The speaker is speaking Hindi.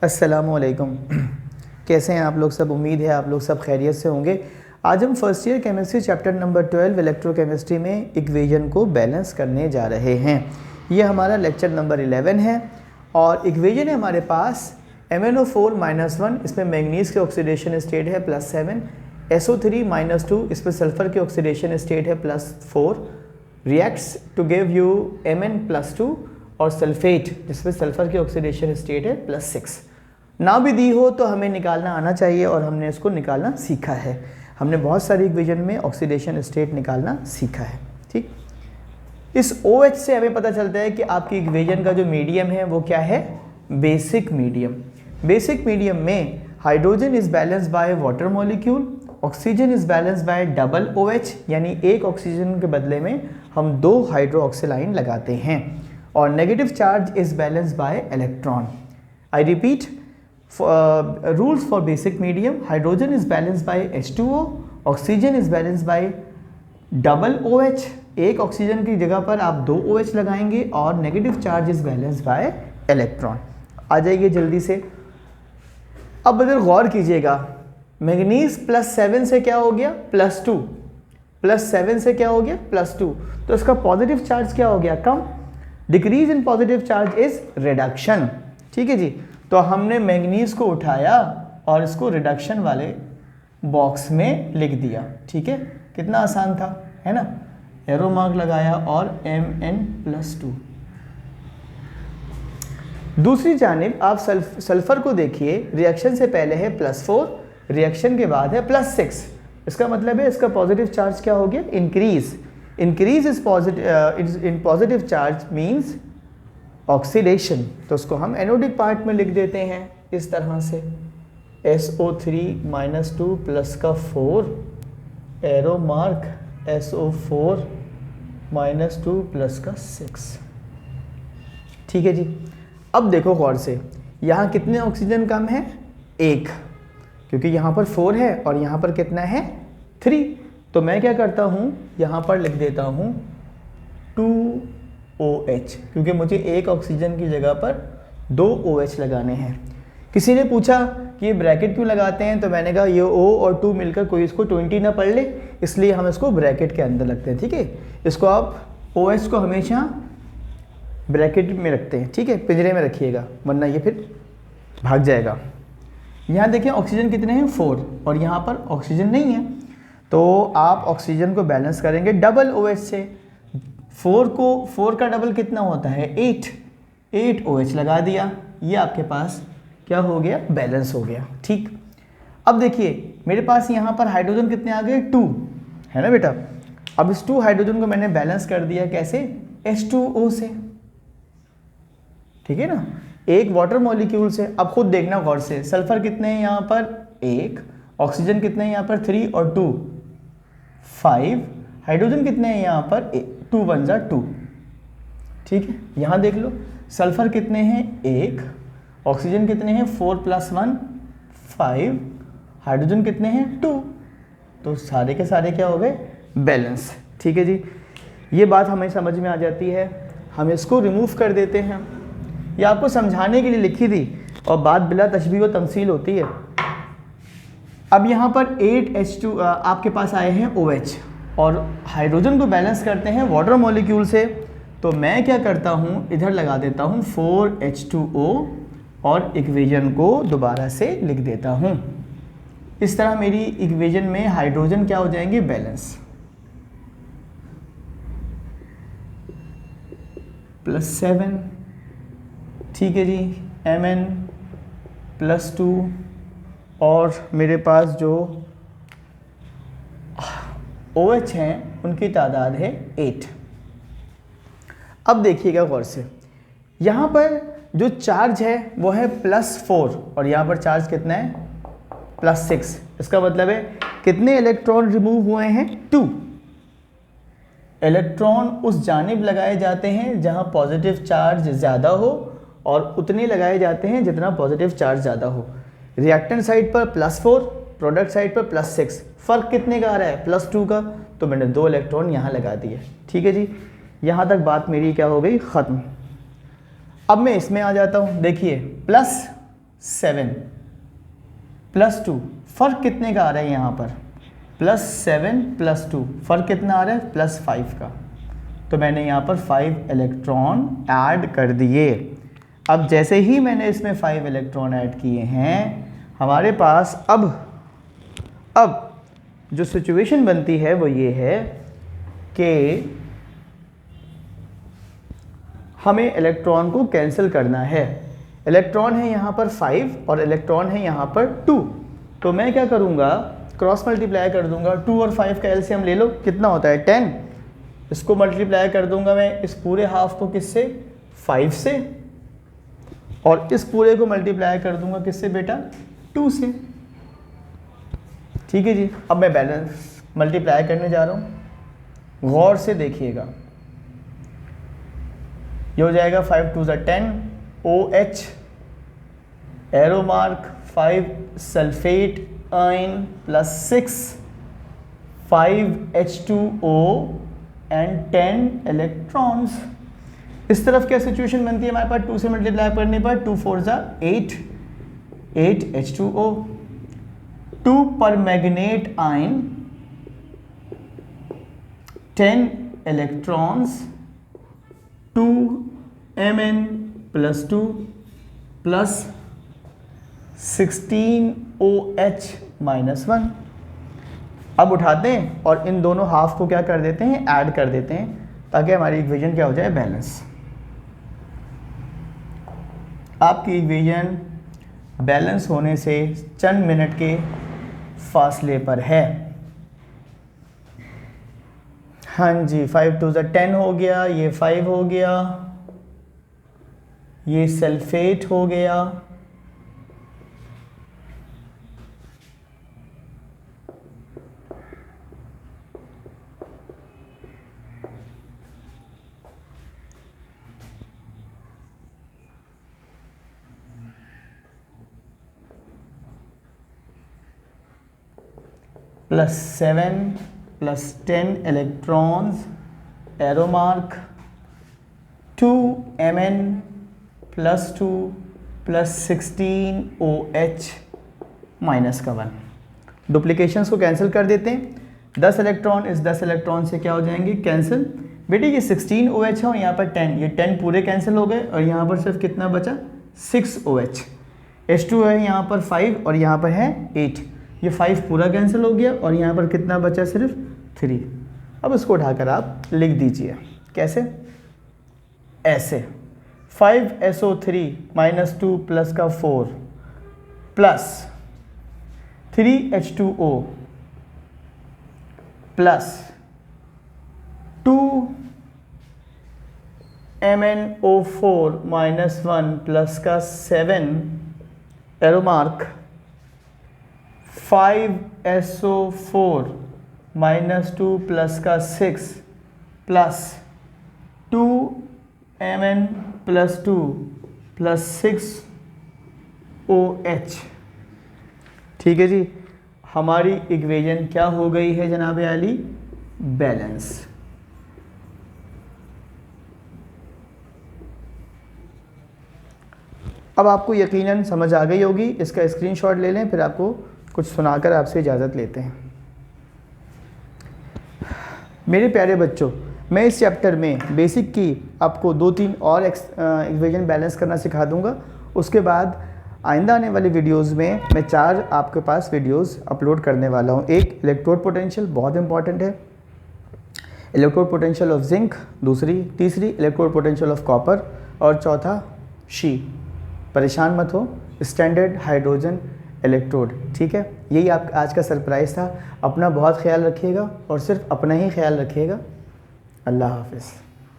अस्सलामुअलैकुम। कैसे हैं आप लोग सब? उम्मीद है आप लोग सब खैरियत से होंगे। आज हम first year chemistry chapter number 12 electrochemistry में इक्वेशन को बैलेंस करने जा रहे हैं। ये हमारा लेक्चर नंबर 11 है और इक्वेशन है हमारे पास MnO4-1, इसमें मैंगनीज के ऑक्सीडेशन स्टेट है +7, SO3-2, इस पर सल्फर के ऑक्सीडेशन स्टेट है +4, reacts to give you Mn+2 और सल्फेट जिसमें सल्फर की ऑक्सीडेशन स्टेट है +6। ना भी दी हो तो हमें निकालना आना चाहिए और हमने इसको निकालना सीखा है। हमने बहुत सारी इक्वेशन में ऑक्सीडेशन स्टेट निकालना सीखा है। ठीक, इस OH से हमें पता चलता है कि आपकी इक्वेशन का जो मीडियम है वो क्या है? Basic medium. बेसिक मीडियम में hydrogen is balanced by water molecule, oxygen is balanced by double OH, यानी एक ऑक्सीजन के बदले में हम 2 हाइड्रोक्सिलाइन लगाते हैं, और negative charge is balanced by electron. I repeat, rules for basic medium: hydrogen is balanced by H2O, oxygen is balanced by double OH, एक ऑक्सीजन की जगह पर आप 2 OH लगाएंगे, और negative charge is balanced by electron. आ जाइए जल्दी से। अब अगर गौर कीजिएगा, मैंगनीज +7 से क्या हो गया? +2, +7 से क्या हो गया? +2, तो इसका पॉजिटिव चार्ज क्या हो गया? कम। Decrease in positive charge is reduction. ठीक है जी, तो हमने मैंगनीज को उठाया और इसको रिडक्शन वाले बॉक्स में लिख दिया। ठीक है, कितना आसान था, है ना? एरो मार्क लगाया और Mn+2। दूसरी जानिब आप सल्फर को देखिए, रिएक्शन से पहले है +4, रिएक्शन के बाद है +6। इसका मतलब है इसका पॉजिटिव चार्ज क्या हो गया? Increase. Increase is in positive charge means oxidation, तो उसको हम एनोडिक पार्ट में लिख देते हैं इस तरह से, SO3-2 प्लस का 4, एरो मार्क SO4-2 प्लस का 6। ठीक है जी, अब देखो गौर से, यहाँ कितने ऑक्सीजन कम है? 1, क्योंकि यहाँ पर 4 है और यहाँ पर कितना है? 3। तो मैं क्या करता हूँ, यहाँ पर लिख देता हूँ 2OH, क्योंकि मुझे एक ऑक्सीजन की जगह पर 2 OH लगाने हैं। किसी ने पूछा कि ये ब्रैकेट क्यों लगाते हैं, तो मैंने कहा ये O और 2 मिलकर कोई इसको 20 ना पढ़ ले, इसलिए हम इसको ब्रैकेट के अंदर रखते हैं। ठीक है, इसको आप OH को हमेशा ब्रैकेट में रखते हैं। ठीक है, पिंजरे में रखिएगा वरना ये फिर भाग जाएगा। यहाँ देखिए ऑक्सीजन कितने हैं? 4, और यहाँ पर ऑक्सीजन नहीं है, तो आप ऑक्सीजन को बैलेंस करेंगे डबल OH से। 4 का डबल कितना होता है? 8 OH लगा दिया, ये आपके पास क्या हो गया? बैलेंस हो गया। ठीक, अब देखिए मेरे पास यहाँ पर हाइड्रोजन कितने आ गए? 2, है ना बेटा? अब इस 2 हाइड्रोजन को मैंने बैलेंस कर दिया, कैसे? H2O से। ठीक है ना, एक वाटर मॉलिक्यूल से। अब खुद देखना गौर से, सल्फर कितने हैं यहाँ पर? 1, ऑक्सीजन कितने हैं यहाँ पर? 3 और 2 5, हाइड्रोजन कितने हैं यहाँ पर? 2 1 2। ठीक है, यहाँ देख लो, सल्फर कितने हैं? 1, ऑक्सीजन कितने हैं? 4 + 1 5, हाइड्रोजन कितने हैं? 2। तो सारे के सारे क्या हो गए? बैलेंस। ठीक है जी, ये बात हमें समझ में आ जाती है। हम इसको रिमूव कर देते हैं, ये आपको समझाने के लिए लिखी थी और बात बिला तशबीह व तमसील होती है। अब यहाँ पर 8H2 आपके पास आए हैं OH, और हाइड्रोजन को बैलेंस करते हैं वाटर मॉलिक्यूल से, तो मैं क्या करता हूँ, इधर लगा देता हूँ 4H2O और इक्वेशन को दोबारा से लिख देता हूँ। इस तरह मेरी इक्वेशन में हाइड्रोजन क्या हो जाएंगे? बैलेंस। +7, ठीक है जी, Mn+2, और मेरे पास जो OH हैं उनकी तादाद है 8। अब देखिएगा गौर से, यहाँ पर जो चार्ज है वो है +4, और यहाँ पर चार्ज कितना है? +6। इसका मतलब है कितने इलेक्ट्रॉन रिमूव हुए हैं? 2। इलेक्ट्रॉन उस जानिब लगाए जाते हैं जहाँ पॉजिटिव चार्ज ज़्यादा हो, और उतने लगाए जाते हैं जितना पॉजिटिव चार्ज ज़्यादा हो। रिएक्टेंट साइड पर +4, प्रोडक्ट साइड पर +6। फ़र्क कितने का आ रहा है? +2 का, तो मैंने 2 इलेक्ट्रॉन यहाँ लगा दिए। ठीक है जी, यहाँ तक बात मेरी क्या हो गई? ख़त्म। अब मैं इसमें आ जाता हूँ। देखिए 7 प्लस 2, फ़र्क कितने का आ रहा है यहाँ पर? +7 + 2, फ़र्क कितना आ रहा है? +5 का। तो मैंने यहाँ पर 5 इलेक्ट्रॉन ऐड कर दिए। अब जैसे ही मैंने इसमें 5 इलेक्ट्रॉन ऐड किए हैं, हमारे पास अब जो सिचुएशन बनती है वो ये है कि हमें इलेक्ट्रॉन को कैंसिल करना है। इलेक्ट्रॉन है यहाँ पर 5 और इलेक्ट्रॉन है यहाँ पर 2। तो मैं क्या करूँगा, क्रॉस मल्टीप्लाई कर दूंगा। 2 और 5 का एलसीएम ले लो, कितना होता है? 10। इसको मल्टीप्लाई कर दूंगा मैं इस पूरे हाफ को किससे? 5 से। और इस पूरे को मल्टीप्लाई कर दूंगा किससे बेटा? 2 से। ठीक है जी। अब मैं बैलेंस मल्टीप्लाई करने जा रहा हूँ, गौर से देखिएगा। ये हो जाएगा 5 2 10 OH arrow mark 5 sulphate ion plus 6 5 H2O and 10 electrons. इस तरफ क्या सिचुएशन बनती है हमारे पास? 2 से मल्टीप्लाई करने पर 2 4 8 H2O। 2 पर manganate ion 10 electrons 2 Mn plus 2 plus 16 OH minus 1। अब उठाते हैं और इन दोनों हाफ को क्या कर देते हैं? ऐड कर देते हैं, ताकि हमारी इक्वेशन क्या हो जाए? बैलेंस। आपकी इक्वेशन बैलेंस होने से चंद मिनट के फासले पर है। हाँ जी, 5 2 10 हो गया, ये 5 हो गया, ये सल्फेट हो गया, +7 + 10 electrons arrow mark 2 Mn plus 2 plus 16 OH minus का 1। डुप्लीकेशंस को कैंसिल कर देते हैं। 10 इलेक्ट्रॉन इस 10 इलेक्ट्रॉन से क्या हो जाएंगे? कैंसिल। बेटे ये 16 OH है और यहाँ पर 10, ये 10 पूरे कैंसिल हो गए और यहाँ पर सिर्फ कितना बचा? 6 OH। H2 है यहाँ पर 5 और यहाँ पर है 8, ये 5 पूरा कैंसिल हो गया और यहाँ पर कितना बचा? सिर्फ 3। अब इसको उठाकर आप लिख दीजिए। कैसे? ऐसे 5SO3 - 2 प्लस का 4 plus 3H2O plus 2 MnO4 -1 plus का 7 एरो मार्क 5SO4 -2 प्लस का 6 plus 2 Mn plus 2 plus 6 OH। ठीक है जी, हमारी इक्वेशन क्या हो गई है जनाब आली? बैलेंस। अब आपको यकीनन समझ आ गई होगी। इसका स्क्रीनशॉट ले लें, फिर आपको कुछ सुनाकर आपसे इजाज़त लेते हैं। मेरे प्यारे बच्चों, मैं इस चैप्टर में बेसिक की आपको 2-3 और इक्वेशन बैलेंस करना सिखा दूंगा। उसके बाद आइंदा आने वाली वीडियोस में मैं 4 आपके पास वीडियोस अपलोड करने वाला हूं। एक इलेक्ट्रोड पोटेंशियल बहुत इंपॉर्टेंट है, इलेक्ट्रोड पोटेंशियल ऑफ जिंक तीसरी इलेक्ट्रोड पोटेंशियल ऑफ कॉपर और चौथा शी। परेशान मत हो, स्टैंडर्ड हाइड्रोजन इलेक्ट्रोड। ठीक है, यही आप आज का सरप्राइज़ था। अपना बहुत ख्याल रखिएगा और सिर्फ अपना ही ख्याल रखिएगा। अल्लाह हाफ़िज़।